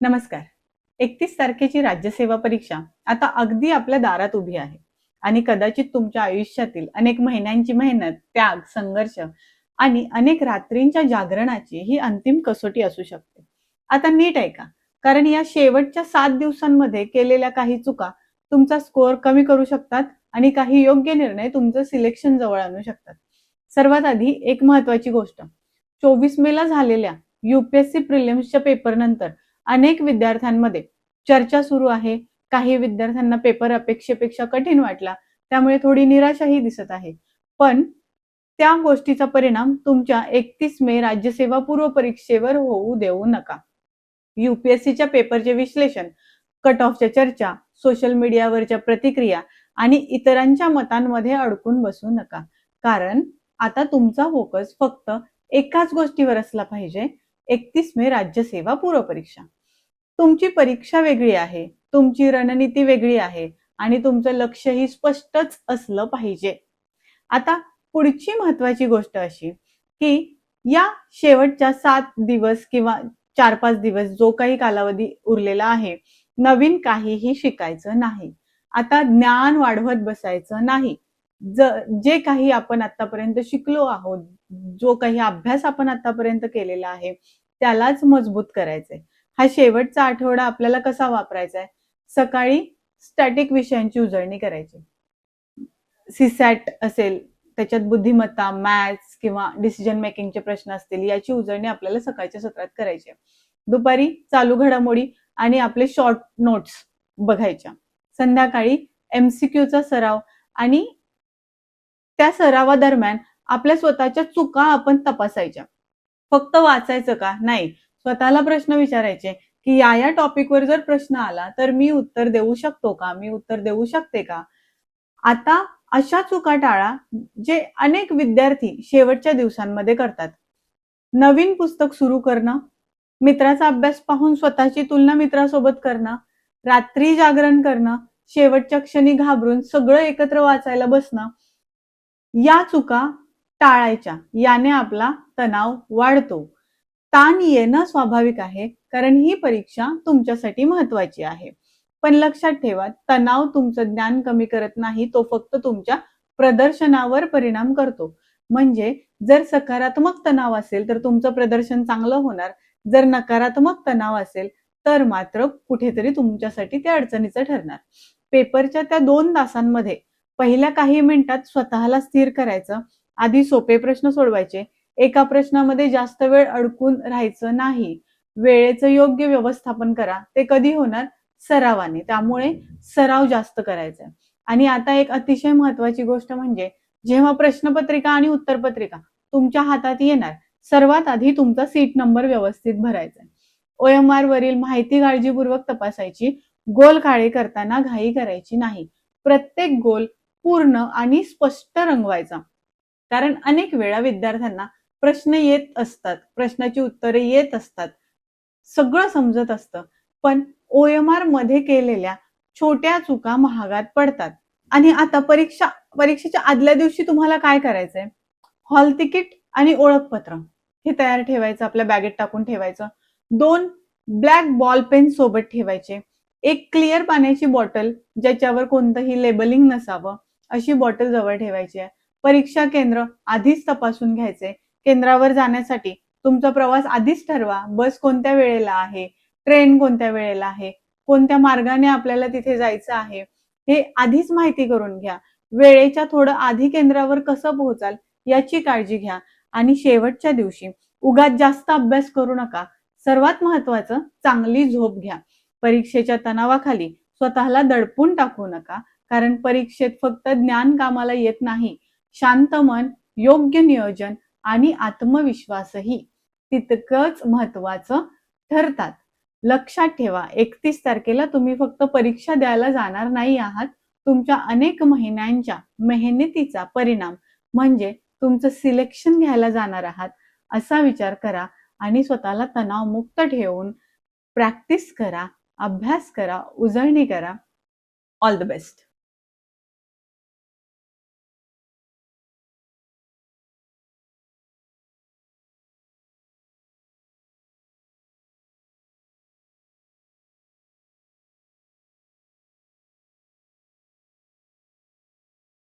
नमस्कार. 31 तारखेची राज्यसेवा परीक्षा आता अगदी आपल्या दारात उभी आहे आणि कदाचित तुमच्या आयुष्यातील अनेक महिन्यांची मेहनत, त्याग, संघर्ष आणि अनेक रात्रींच्या जागरणाची ही अंतिम कसोटी असू शकते. आता नीट ऐका, कारण या शेवटच्या 7 दिवसांमध्ये केलेल्या काही चुका तुमचा स्कोअर कमी करू शकतात आणि काही योग्य निर्णय तुमचं सिलेक्शन जवळ आणू शकतात. सर्वात आधी एक महत्वाची गोष्ट, 24 मेला झालेल्या UPSC प्रिलिम्सच्या पेपर नंतर अनेक विद्यार्थ्यांमध्ये चर्चा सुरू आहे. काही विद्यार्थ्यांना पेपर अपेक्षेपेक्षा कठीण वाटला, त्यामुळे थोडी निराशाही दिसत आहे. पण त्या गोष्टीचा परिणाम तुमच्या 31 मे राज्यसेवा पूर्व परीक्षेवर होऊ देऊ नका. UPSCच्या पेपरचे विश्लेषण, कट ऑफच्या चर्चा, सोशल मीडियावरच्या प्रतिक्रिया आणि इतरांच्या मतांमध्ये अडकून बसू नका. कारण आता तुमचा फोकस फक्त एकाच गोष्टीवर असला पाहिजे, 31 मे राज्यसेवा पूर्व परीक्षा. तुमची परीक्षा वेगळी आहे, तुमची रणनीती वेगळी आहे आणि तुमचं लक्ष्यही स्पष्टच असलं पाहिजे. आता पुढची महत्वाची गोष्ट अशी की या शेवटच्या 7 दिवस किंवा 4-5 दिवस जो काही कालावधी उरलेला आहे, नवीन काहीही शिकायचं नाही. आता ज्ञान वाढवत बसायचं नाही. जे काही आपण आतापर्यंत शिकलो आहोत, जो काही अभ्यास आपण आतापर्यंत केलेला आहे, त्यालाच मजबूत करायचंय. हा शेवटचा आठवडा आपल्याला कसा वापरायचा आहे? सकाळी स्टॅटिक विषयांची उजळणी करायची. CSAT असेल, त्याच्यात बुद्धिमत्ता, मॅथ्स किंवा डिसिजन मेकिंगचे प्रश्न असतील, याची उजळणी आपल्याला सकाळच्या सत्रात करायची. दुपारी चालू घडामोडी आणि आपले शॉर्ट नोट्स बघायच्या. संध्याकाळी MCQचा सराव आणि त्या सरावादरम्यान आपल्या स्वतःच्या चुका आपण तपासायच्या. फक्त वाचायचं का? नाही. स्वतःला प्रश्न विचारायचे की या टॉपिकवर जर प्रश्न आला तर मी उत्तर देऊ शकतो का? मी उत्तर देऊ शकते का? आता अशा चुका टाळा जे अनेक विद्यार्थी शेवटच्या दिवसांमध्ये करतात. नवीन पुस्तक सुरू करणं, मित्राचा अभ्यास पाहून स्वतःची तुलना मित्रासोबत करणं, रात्री जागरण करणं, शेवटच्या क्षणी घाबरून सगळं एकत्र वाचायला बसणं, या चुका टाळायच्या. याने आपला तणाव वाढतो. ताण येणं स्वाभाविक आहे, कारण ही परीक्षा तुमच्यासाठी महत्वाची आहे. पण लक्षात ठेवा, तणाव तुमचं ज्ञान कमी करत नाही, तो फक्त तुमच्या प्रदर्शनावर परिणाम करतो. म्हणजे जर सकारात्मक तणाव असेल तर तुमचं प्रदर्शन चांगलं होणार. जर नकारात्मक तणाव असेल तर मात्र कुठेतरी तुमच्यासाठी ते अडचणीचं ठरणार. पेपरच्या त्या 2 तासांमध्ये पहिल्या काही मिनिटात स्वतःला स्थिर करायचं. आधी सोपे प्रश्न सोडवायचे. एका प्रश्नामध्ये जास्त वेळ अडकून राहायचं नाही. वेळेचं योग्य व्यवस्थापन करा. ते कधी होणार? सरावाने. त्यामुळे सराव जास्त करायचा. आणि आता एक अतिशय महत्वाची गोष्ट म्हणजे जेव्हा प्रश्नपत्रिका आणि उत्तरपत्रिका तुमच्या हातात येणार, सर्वात आधी तुमचा सीट नंबर व्यवस्थित भरायचा. OMR वरील माहिती काळजीपूर्वक तपासायची. गोल काळे करताना घाई करायची नाही. प्रत्येक गोल पूर्ण आणि स्पष्ट रंगवायचा. कारण अनेक वेळा विद्यार्थ्यांना प्रश्न येत असतात, प्रश्नाची उत्तरे येत असतात, सगळं समजत असतं, पण OMR मध्ये केलेल्या छोट्या चुका महागात पडतात. आणि आता परीक्षेच्या आदल्या दिवशी तुम्हाला काय करायचंय? हॉल तिकीट आणि ओळखपत्र हे तयार ठेवायचं, आपल्या बॅगेत टाकून ठेवायचं. 2 ब्लॅक बॉल पेन सोबत ठेवायचे. एक क्लिअर पाण्याची बॉटल, ज्याच्यावर कोणतंही लेबलिंग नसावं, अशी बॉटल जवळ ठेवायची आहे. परीक्षा केंद्र आधीच तपासून घ्यायचे. केंद्रावर जाण्यासाठी तुमचा प्रवास आधीच ठरवा. बस कोणत्या वेळेला आहे, ट्रेन कोणत्या वेळेला आहे, कोणत्या मार्गाने आपल्याला तिथे जायचं आहे, हे आधीच माहिती करून घ्या. वेळेच्या थोडं आधी केंद्रावर कसं पोहोचाल याची काळजी घ्या. आणि शेवटच्या दिवशी उगाच जास्त अभ्यास करू नका. सर्वात महत्वाचं, चांगली झोप घ्या. परीक्षेच्या तणावाखाली स्वतःला दडपून टाकू नका, कारण परीक्षेत फक्त ज्ञान कामाला येत नाही. शांत मन, योग्य नियोजन आणि आत्मविश्वासही तितकंच महत्वाचं ठरतात. लक्षात ठेवा, 31 तारखेला तुम्ही फक्त परीक्षा द्यायला जाणार नाही आहात. तुमच्या अनेक महिन्यांच्या मेहनतीचा परिणाम म्हणजे तुमचं सिलेक्शन घ्यायला जाणार आहात, असा विचार करा आणि स्वतःला तणावमुक्त ठेवून प्रॅक्टिस करा, अभ्यास करा, उजळणी करा. All the best.